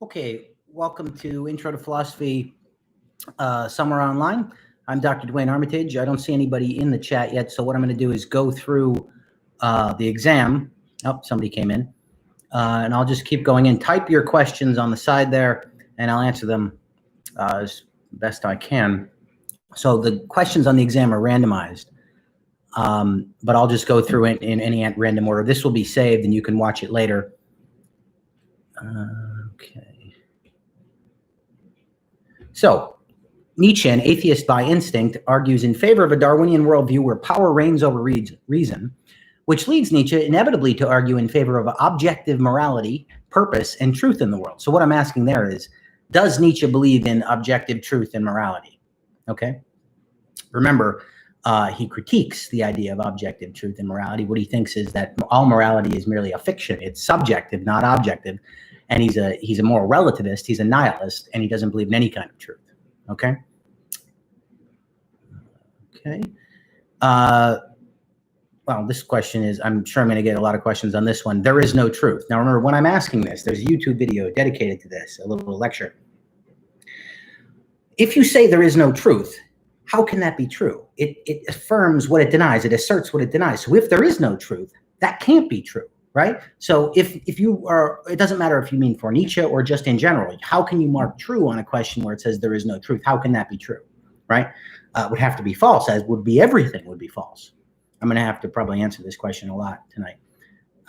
Okay, welcome to Intro to Philosophy Summer Online. I'm Dr. Dwayne Armitage. I don't see anybody in the chat yet, so what I'm going to do is go through the exam. Oh, somebody came in. And I'll just keep going in. Type your questions on the side there, and I'll answer them as best I can. So the questions on the exam are randomized, but I'll just go through it in any random order. This will be saved, and you can watch it later. Okay. So, Nietzsche, an atheist by instinct, argues in favor of a Darwinian worldview where power reigns over reason, which leads Nietzsche inevitably to argue in favor of objective morality, purpose, and truth in the world. So what I'm asking there is, does Nietzsche believe in objective truth and morality? Okay. Remember, he critiques the idea of objective truth and morality. What he thinks is that all morality is merely a fiction. It's subjective, not objective. And he's a moral relativist, he's a nihilist, and he doesn't believe in any kind of truth. Okay? Okay. Well, this question is, I'm sure I'm going to get a lot of questions on this one. There is no truth. Now, remember, when I'm asking this, there's a YouTube video dedicated to this, a little lecture. If you say there is no truth, how can that be true? It affirms what it denies. It asserts what it denies. So if there is no truth, that can't be true. Right? So if you are, it doesn't matter if you mean for Nietzsche or just in general, how can you mark true on a question where it says there is no truth? How can that be true? Right? It would have to be false, as would be everything would be false. I'm going to have to probably answer this question a lot tonight.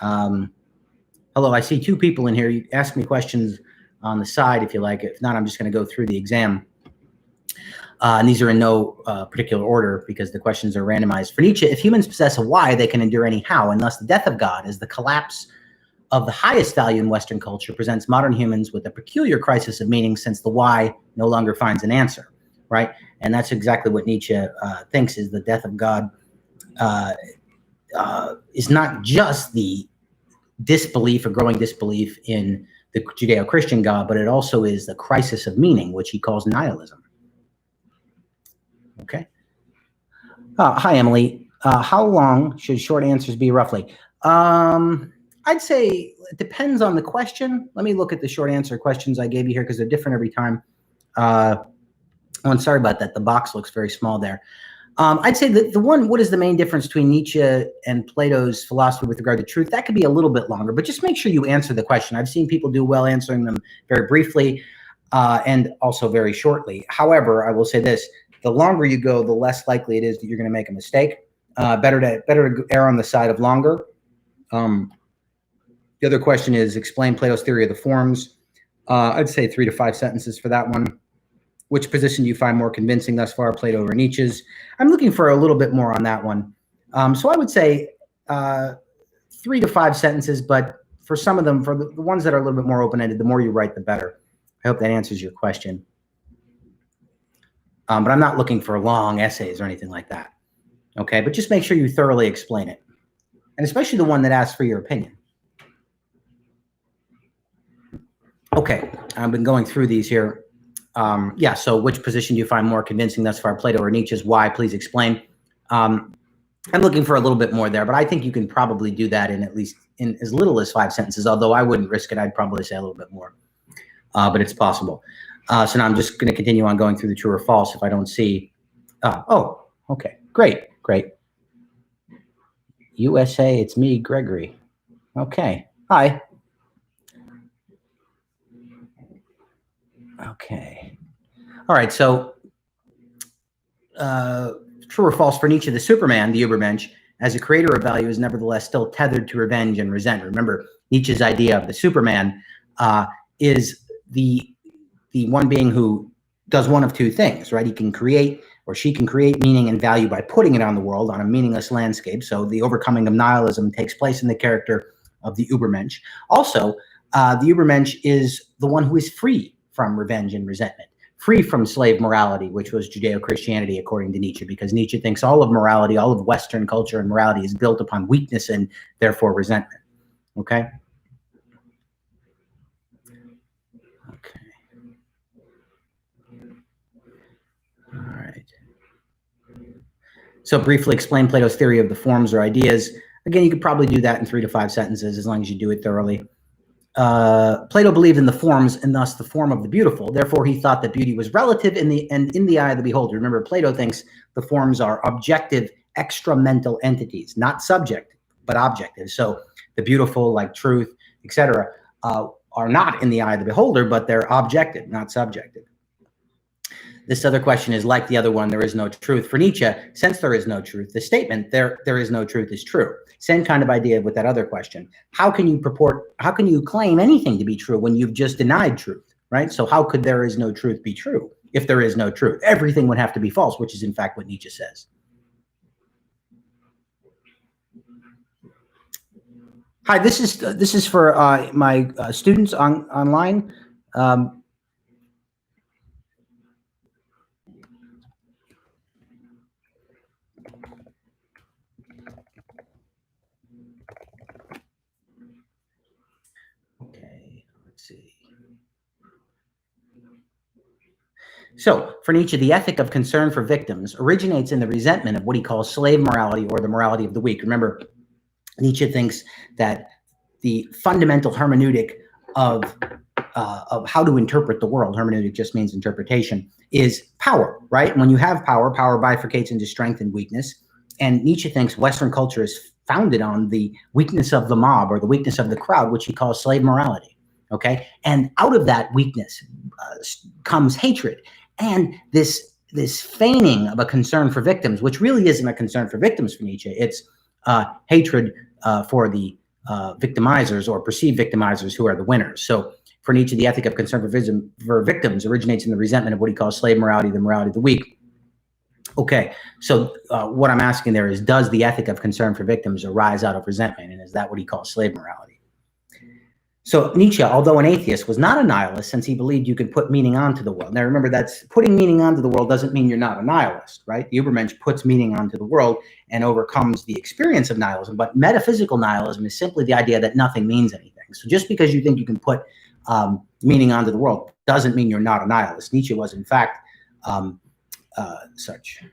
Hello, I see two people in here. You ask me questions on the side if you like. If not, I'm just going to go through the exam. And these are in no particular order because the questions are randomized. For Nietzsche, if humans possess a why, they can endure any how, and thus the death of God is the collapse of the highest value in Western culture, presents modern humans with a peculiar crisis of meaning since the why no longer finds an answer, right? And that's exactly what Nietzsche thinks is the death of God is not just the disbelief or growing disbelief in the Judeo-Christian God, but it also is the crisis of meaning, which he calls nihilism. Okay. Hi, Emily. How long should short answers be roughly? I'd say it depends on the question. Let me look at the short answer questions I gave you here because they're different every time. Oh, and sorry about that. The box looks very small there. I'd say that what is the main difference between Nietzsche and Plato's philosophy with regard to truth? That could be a little bit longer, but just make sure you answer the question. I've seen people do well answering them very briefly and also very shortly. However, I will say this. The longer you go, the less likely it is that you're going to make a mistake. Better to err on the side of longer. The other question is explain Plato's theory of the forms. I'd say 3 to 5 sentences for that one. Which position do you find more convincing thus far, Plato or Nietzsche's? I'm looking for a little bit more on that one. So I would say 3 to 5 sentences, but for some of them, for the ones that are a little bit more open-ended, the more you write, the better. I hope that answers your question. But I'm not looking for long essays or anything like that. Okay, but just make sure you thoroughly explain it. And especially the one that asks for your opinion. Okay, I've been going through these here. Yeah, so which position do you find more convincing thus far, Plato or Nietzsche's? Why? Please explain. I'm looking for a little bit more there, but I think you can probably do that in at least in as little as 5 sentences, although I wouldn't risk it. I'd probably say a little bit more, but it's possible. So now I'm just going to continue on going through the true or false if I don't see. Oh, okay. Great. USA, it's me, Gregory. Okay. Hi. Okay. All right. So true or false for Nietzsche, the Superman, the Übermensch, as a creator of value is nevertheless still tethered to revenge and resentment. Remember, Nietzsche's idea of the Superman is the one being who does one of two things, right? He can create, or she can create meaning and value by putting it on the world on a meaningless landscape. So the overcoming of nihilism takes place in the character of the Übermensch. Also, the Übermensch is the one who is free from revenge and resentment, free from slave morality, which was Judeo-Christianity, according to Nietzsche, because Nietzsche thinks all of morality, all of Western culture and morality is built upon weakness and therefore resentment. Okay? All right. So briefly explain Plato's theory of the forms or ideas. Again, you could probably do that in 3 to 5 sentences as long as you do it thoroughly. Plato believed in the forms and thus the form of the beautiful. Therefore, he thought that beauty was relative in the eye of the beholder. Remember, Plato thinks the forms are objective, extra-mental entities, not subjective, but objective. So the beautiful, like truth, etc., are not in the eye of the beholder, but they're objective, not subjective. This other question is like the other one, there is no truth. For Nietzsche, since there is no truth, the statement there is no truth is true. Same kind of idea with that other question. How can you claim anything to be true when you've just denied truth, right? So how could there is no truth be true if there is no truth? Everything would have to be false, which is in fact what Nietzsche says. Hi, this is for my students online. Okay, let's see. So, for Nietzsche, the ethic of concern for victims originates in the resentment of what he calls slave morality or the morality of the weak. Remember, Nietzsche thinks that the fundamental hermeneutic of how to interpret the world, hermeneutic just means interpretation, is power, right? And when you have power, power bifurcates into strength and weakness. And Nietzsche thinks Western culture is founded on the weakness of the mob or the weakness of the crowd, which he calls slave morality, okay? And out of that weakness comes hatred. And this feigning of a concern for victims, which really isn't a concern for victims for Nietzsche, it's hatred for the victimizers or perceived victimizers who are the winners. So for Nietzsche, the ethic of concern for victims originates in the resentment of what he calls slave morality, the morality of the weak. Okay, so what I'm asking there is, does the ethic of concern for victims arise out of resentment? And is that what he calls slave morality? So Nietzsche, although an atheist, was not a nihilist since he believed you could put meaning onto the world. Now remember, that's putting meaning onto the world doesn't mean you're not a nihilist, right? The Übermensch puts meaning onto the world and overcomes the experience of nihilism. But metaphysical nihilism is simply the idea that nothing means anything. So just because you think you can put meaning onto the world doesn't mean you're not a nihilist. Nietzsche was, in fact, such.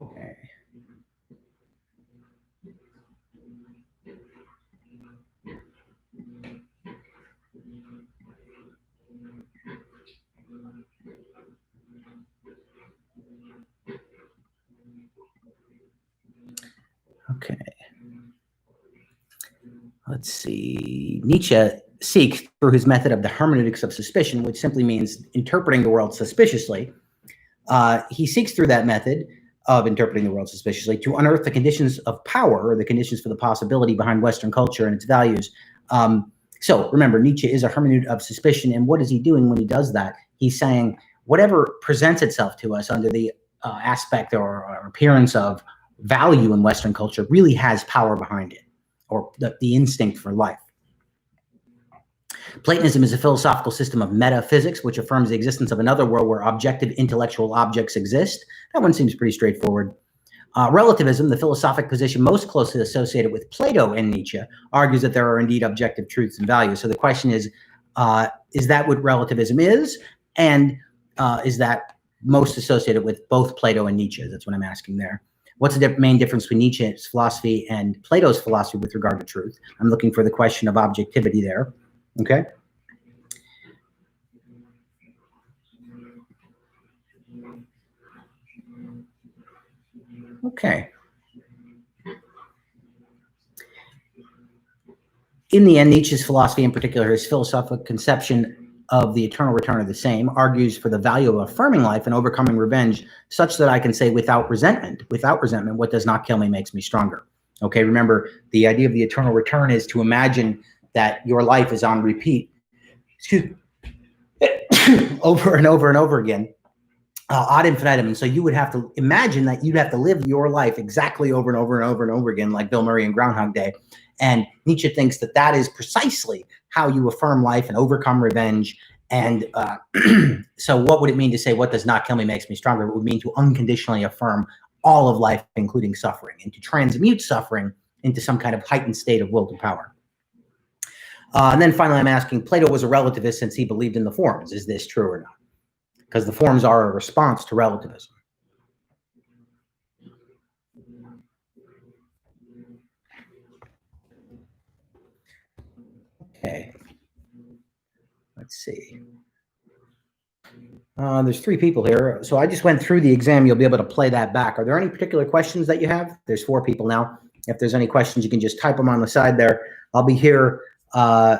Okay. Okay. Let's see. Nietzsche seeks, through his method of the hermeneutics of suspicion, which simply means interpreting the world suspiciously, he seeks through that method of interpreting the world suspiciously to unearth the conditions of power, or the conditions for the possibility behind Western culture and its values. So remember, Nietzsche is a hermeneutic of suspicion. And what is he doing when he does that? He's saying whatever presents itself to us under the aspect or appearance of value in Western culture really has power behind it, or the instinct for life. Platonism is a philosophical system of metaphysics, which affirms the existence of another world where objective intellectual objects exist. That one seems pretty straightforward. Relativism, the philosophic position most closely associated with Plato and Nietzsche, argues that there are indeed objective truths and values. So the question is that what relativism is? And is that most associated with both Plato and Nietzsche? That's what I'm asking there. What's the main difference between Nietzsche's philosophy and Plato's philosophy with regard to truth? I'm looking for the question of objectivity there. Okay. Okay. In the end, Nietzsche's philosophy, in particular his philosophical conception of the eternal return of the same, argues for the value of affirming life and overcoming revenge, such that I can say without resentment, what does not kill me makes me stronger. Okay, remember, the idea of the eternal return is to imagine that your life is on repeat, over and over and over again, ad infinitum. And so you would have to imagine that you'd have to live your life exactly over and over and over and over again, like Bill Murray in Groundhog Day. And Nietzsche thinks that that is precisely how you affirm life and overcome revenge. And so what would it mean to say, what does not kill me makes me stronger? It would mean to unconditionally affirm all of life, including suffering, and to transmute suffering into some kind of heightened state of will to power. And then finally, I'm asking, Plato was a relativist since he believed in the forms. Is this true or not? Because the forms are a response to relativism. Okay. Let's see. There's 3 people here. So I just went through the exam. You'll be able to play that back. Are there any particular questions that you have? There's 4 people now. If there's any questions, you can just type them on the side there. I'll be here. I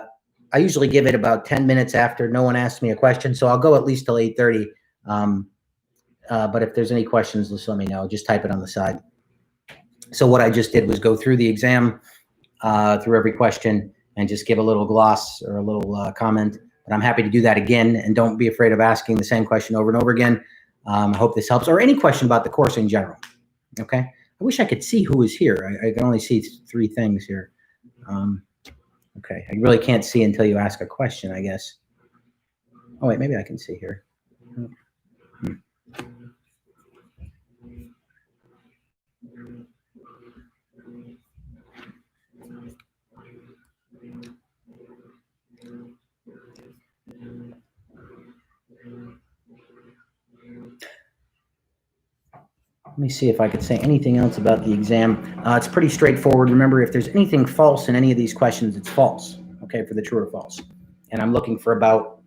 usually give it about 10 minutes after no one asks me a question. So I'll go at least till 8:30. But if there's any questions, just let me know. Just type it on the side. So what I just did was go through the exam, through every question, and just give a little gloss or a little comment. But I'm happy to do that again, and don't be afraid of asking the same question over and over again. I hope this helps, or any question about the course in general. Okay. I wish I could see who is here. I can only see 3 things here. Okay. I really can't see until you ask a question, I guess. Oh, wait, maybe I can see here. Let me see if I could say anything else about the exam. It's pretty straightforward. Remember, if there's anything false in any of these questions, it's false, okay, for the true or false. And I'm looking for about,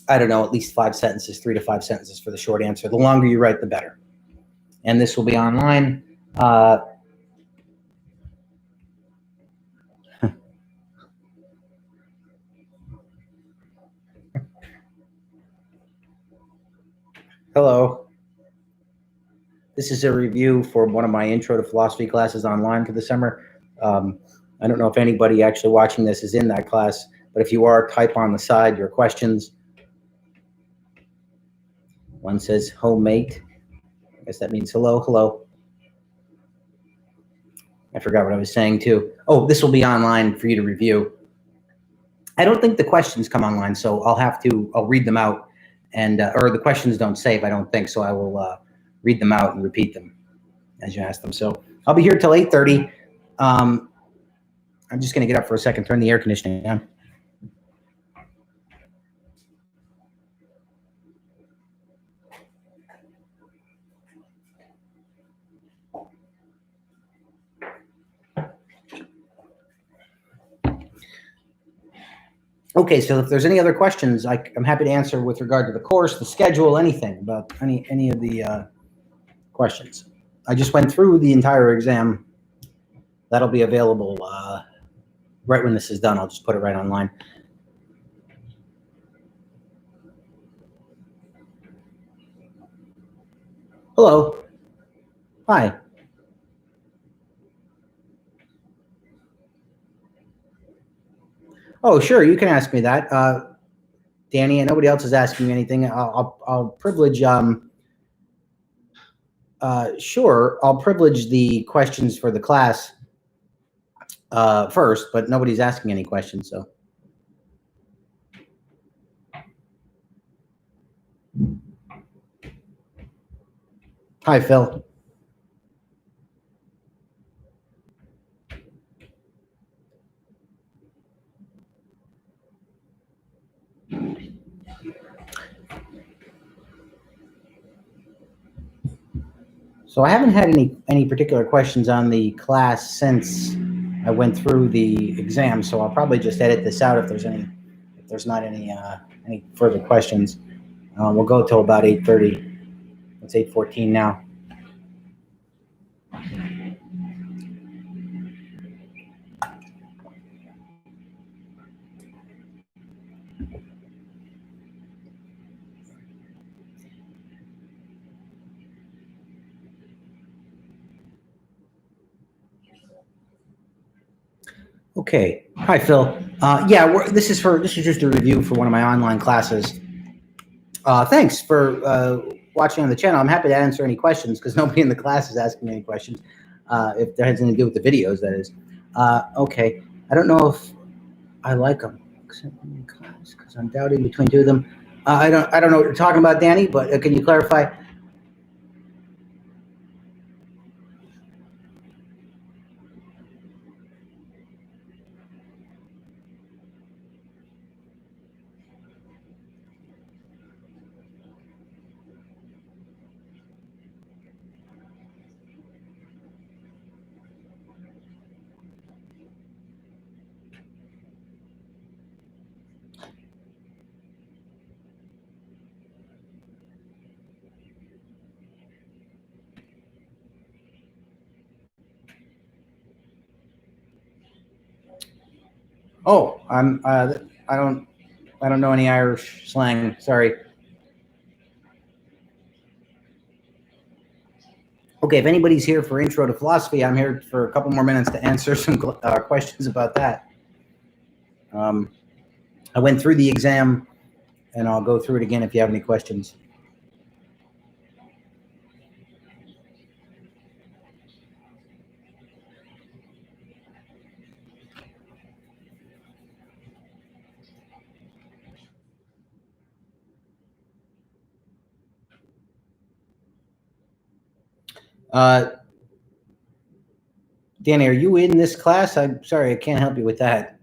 I don't know, at least 5 sentences, 3 to 5 sentences for the short answer. The longer you write, the better. And this will be online. Hello. This is a review for one of my intro to philosophy classes online for the summer. I don't know if anybody actually watching this is in that class, but if you are, type on the side your questions. One says homemate. I guess that means hello, hello. I forgot what I was saying too. Oh, this will be online for you to review. I don't think the questions come online, so I'll read them out, and or the questions don't save, I don't think, so I will read them out and repeat them as you ask them. So I'll be here till 8:30. I'm just going to get up for a second, turn the air conditioning on. Okay, so if there's any other questions, I'm happy to answer with regard to the course, the schedule, anything about any of the questions. I just went through the entire exam. That'll be available right when this is done. I'll just put it right online. Hello. Hi. Oh, sure. You can ask me that, Danny. And nobody else is asking me anything. I'll privilege. Sure, I'll privilege the questions for the class first, but nobody's asking any questions. So. Hi, Phil. So I haven't had any particular questions on the class since I went through the exam. So I'll probably just edit this out if there's not any further questions. We'll go till about 8:30. It's 8:14 now. Okay. Hi, Phil. Yeah, this is just a review for one of my online classes. Thanks for watching on the channel. I'm happy to answer any questions because nobody in the class is asking any questions. If that has anything to do with the videos, that is. Okay. I don't know if I like them because I'm doubting between 2 of them. I don't know what you're talking about, Danny, but can you clarify? Oh, I don't know any Irish slang. Sorry. Okay, if anybody's here for Intro to Philosophy, I'm here for a couple more minutes to answer some questions about that. I went through the exam, and I'll go through it again if you have any questions. Danny, are you in this class? I'm sorry, I can't help you with that.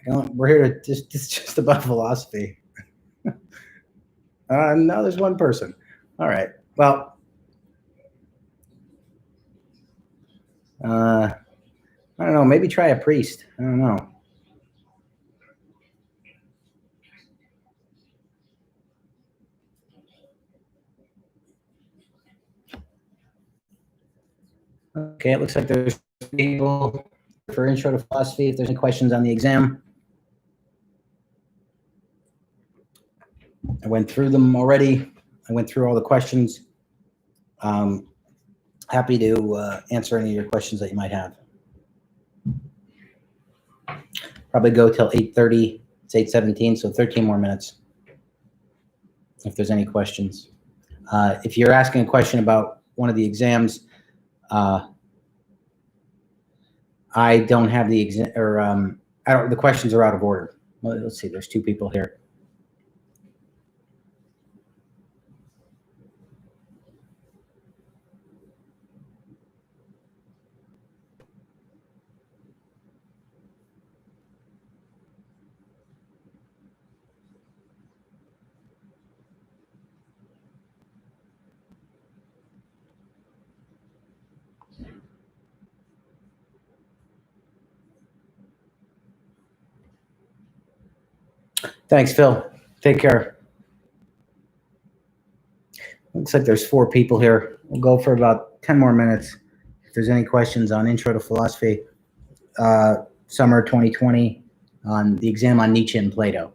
We're here to just about philosophy. No, there's one person. All right. Well, I don't know. Maybe try a priest. I don't know. Okay, it looks like there's people for Intro to Philosophy. If there's any questions on the exam, I went through them already. I went through all the questions. Happy to answer any of your questions that you might have. Probably go till 8:30. It's 8:17, so 13 more minutes. If there's any questions. If you're asking a question about one of the exams, I don't have the exam, or I don't. The questions are out of order. Well, let's see. There's two people here. Thanks, Phil. Take care. Looks like there's 4 people here. We'll go for about 10 more minutes. If there's any questions on Intro to Philosophy, summer 2020, on the exam on Nietzsche and Plato.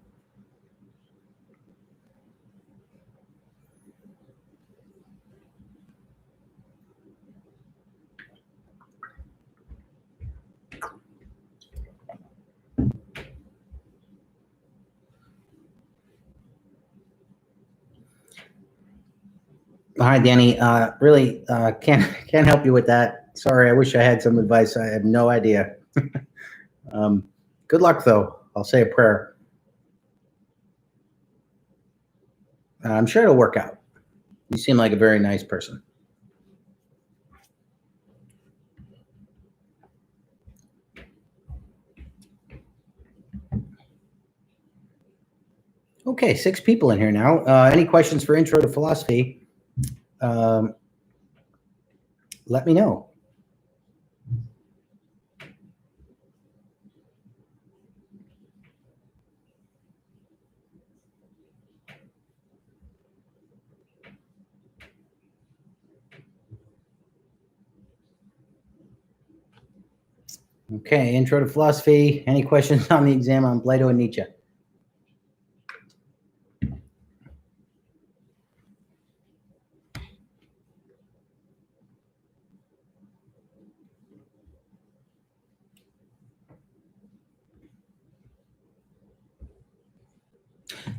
Hi, Danny. Really can't help you with that. Sorry. I wish I had some advice. I have no idea. Good luck, though. I'll say a prayer. I'm sure it'll work out. You seem like a very nice person. Okay, 6 people in here now. Any questions for Intro to Philosophy? Let me know. Okay, Intro to Philosophy. Any questions on the exam on Plato and Nietzsche?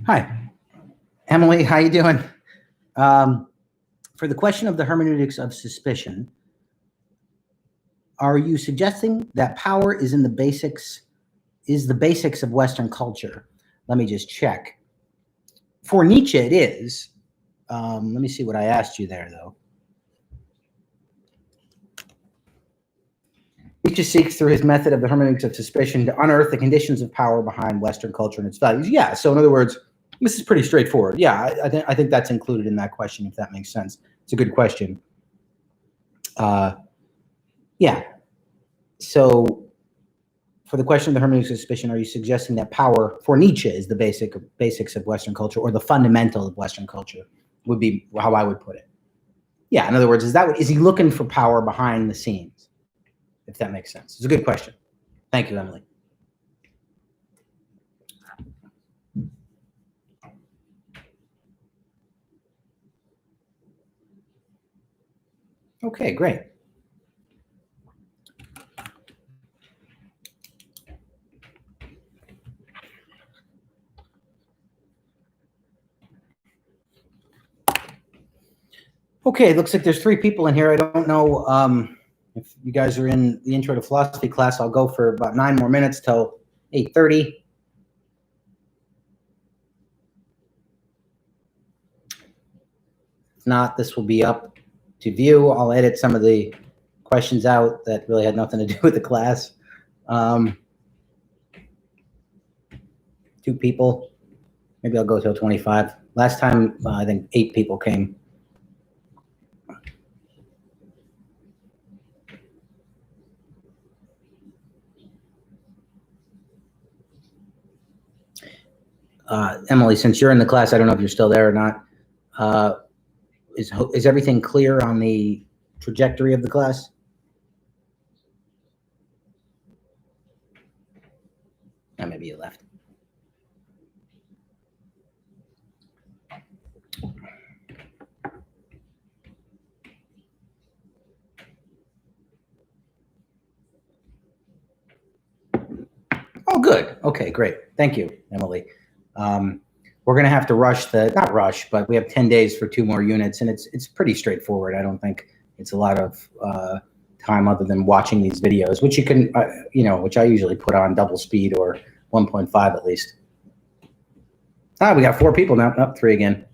Hi, Emily. How you doing? For the question of the hermeneutics of suspicion, are you suggesting that power is the basics of Western culture? Let me just check. For Nietzsche, it is. Let me see what I asked you there, though. Nietzsche seeks through his method of the hermeneutics of suspicion to unearth the conditions of power behind Western culture and its values. Yeah. So in other words, this is pretty straightforward. Yeah, I think that's included in that question, if that makes sense. It's a good question. Yeah. So for the question of the hermeneutics of suspicion, are you suggesting that power for Nietzsche is the basics of Western culture, or the fundamental of Western culture, would be how I would put it. Yeah. In other words, is he looking for power behind the scenes? If that makes sense. It's a good question. Thank you, Emily. Okay, great. Okay, looks like there's 3 people in here. I don't know if you guys are in the Intro to Philosophy class. I'll go for about 9 more minutes till 8:30. If not, this will be up to view. I'll edit some of the questions out that really had nothing to do with the class. 2 people. Maybe I'll go till 25. Last time, I think 8 people came. Emily, since you're in the class, I don't know if you're still there or not. Is everything clear on the trajectory of the class? Oh, maybe you left. Oh, good. Okay, great. Thank you, Emily. We're going to have to rush not rush, but we have 10 days for 2 more units, and it's pretty straightforward. I don't think it's a lot of time other than watching these videos, which you can, which I usually put on double speed or 1.5 at least. We got 4 people now. Up 3 again.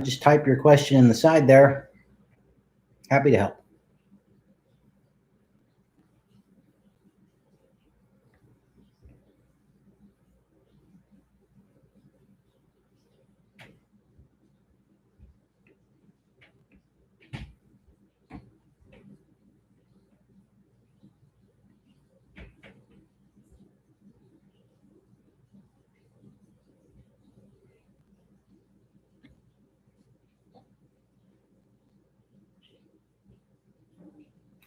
Just type your question in the side there. Happy to help.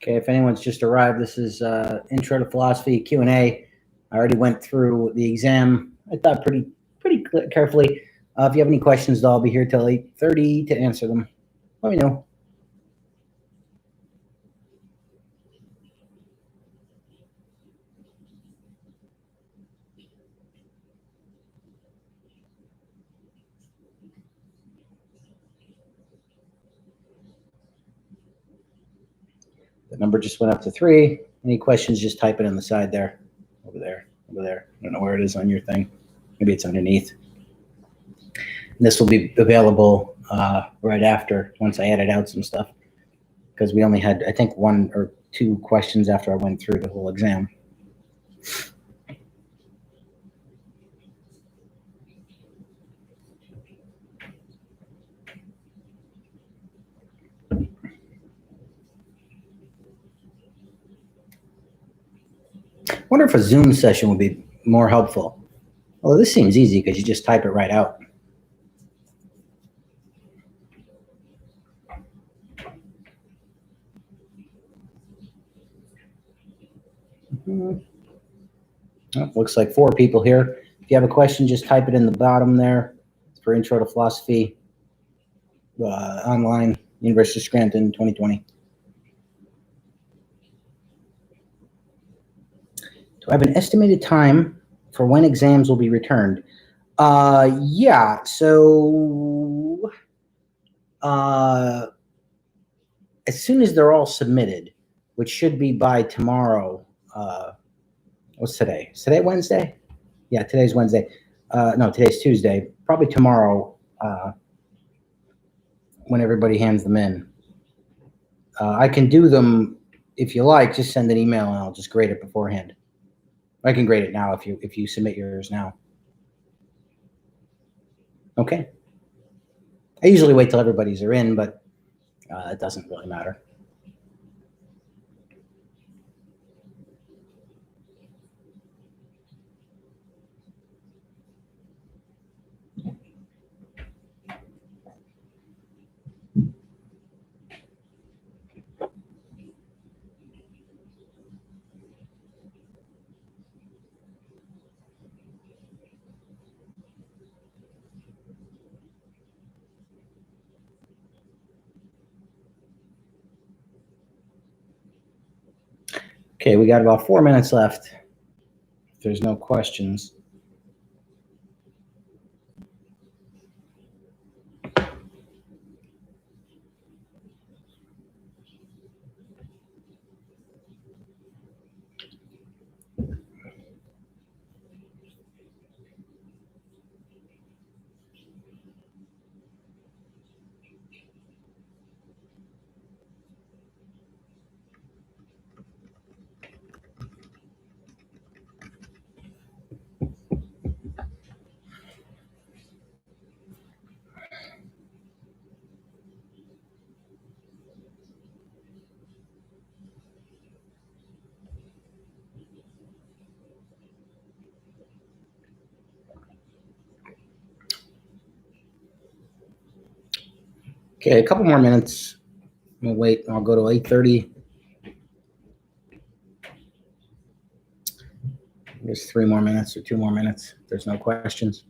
Okay, if anyone's just arrived, this is Intro to Philosophy Q&A. I already went through the exam, I thought pretty carefully. If you have any questions, I'll be here till 8:30 to answer them. Let me know. The number just went up to 3. Any questions, just type it on the side there. Over there. I don't know where it is on your thing. Maybe it's underneath. And this will be available right after, once I edit out some stuff, because we only had, I think, 1 or 2 questions after I went through the whole exam. I wonder if a Zoom session would be more helpful. Well, this seems easy because you just type it right out. Looks like 4 people here. If you have a question, just type it in the bottom there. It's for Intro to Philosophy online, University of Scranton, 2020. Do I have an estimated time for when exams will be returned? Yeah, so as soon as they're all submitted, which should be by tomorrow. What's today? Is today Wednesday? Yeah, today's Wednesday. No, today's Tuesday. Probably tomorrow, when everybody hands them in. I can do them if you like. Just send an email and I'll just grade it beforehand. I can grade it now if you submit yours now. Okay. I usually wait till everybody's are in, but it doesn't really matter. Okay, we got about 4 minutes left. If there's no questions. Okay, a couple more minutes. We'll wait. I'll go to 8:30. There's 3 more minutes or 2 more minutes. If there's no questions.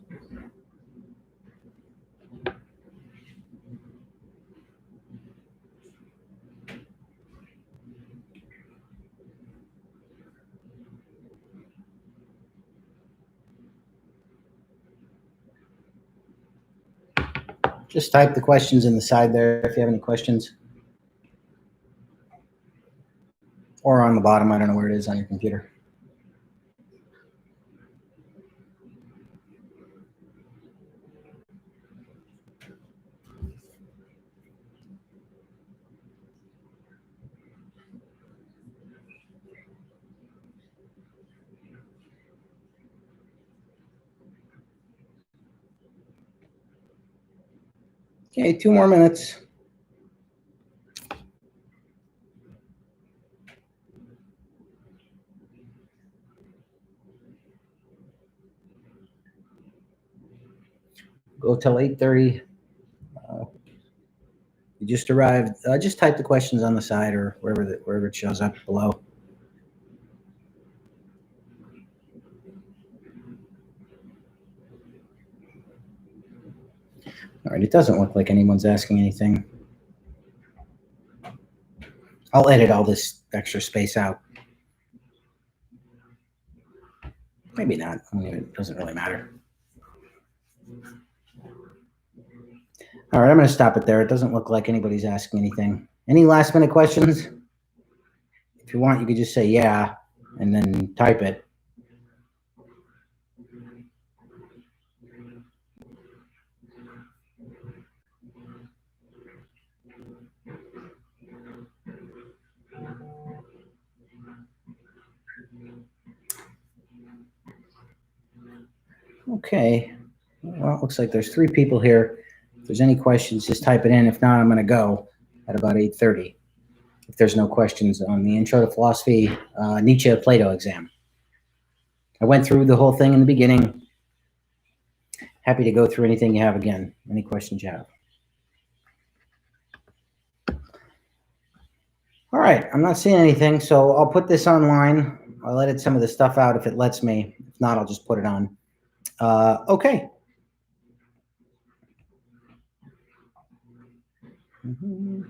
Just type the questions in the side there if you have any questions. Or on the bottom. I don't know where it is on your computer. Okay, 2 more minutes. Go till 8:30. You just arrived. Just type the questions on the side or wherever it shows up below. All right, it doesn't look like anyone's asking anything. I'll edit all this extra space out. Maybe not. I mean, it doesn't really matter. All right, I'm going to stop it there. It doesn't look like anybody's asking anything. Any last minute questions? If you want, you could just say yeah and then type it. Okay. Well, it looks like there's 3 people here. If there's any questions, just type it in. If not, I'm going to go at about 8:30. If there's no questions on the Intro to Philosophy Nietzsche Plato exam. I went through the whole thing in the beginning. Happy to go through anything you have again. Any questions you have. All right, I'm not seeing anything, so I'll put this online. I'll edit some of the stuff out if it lets me. If not, I'll just put it on. Okay. Mm-hmm.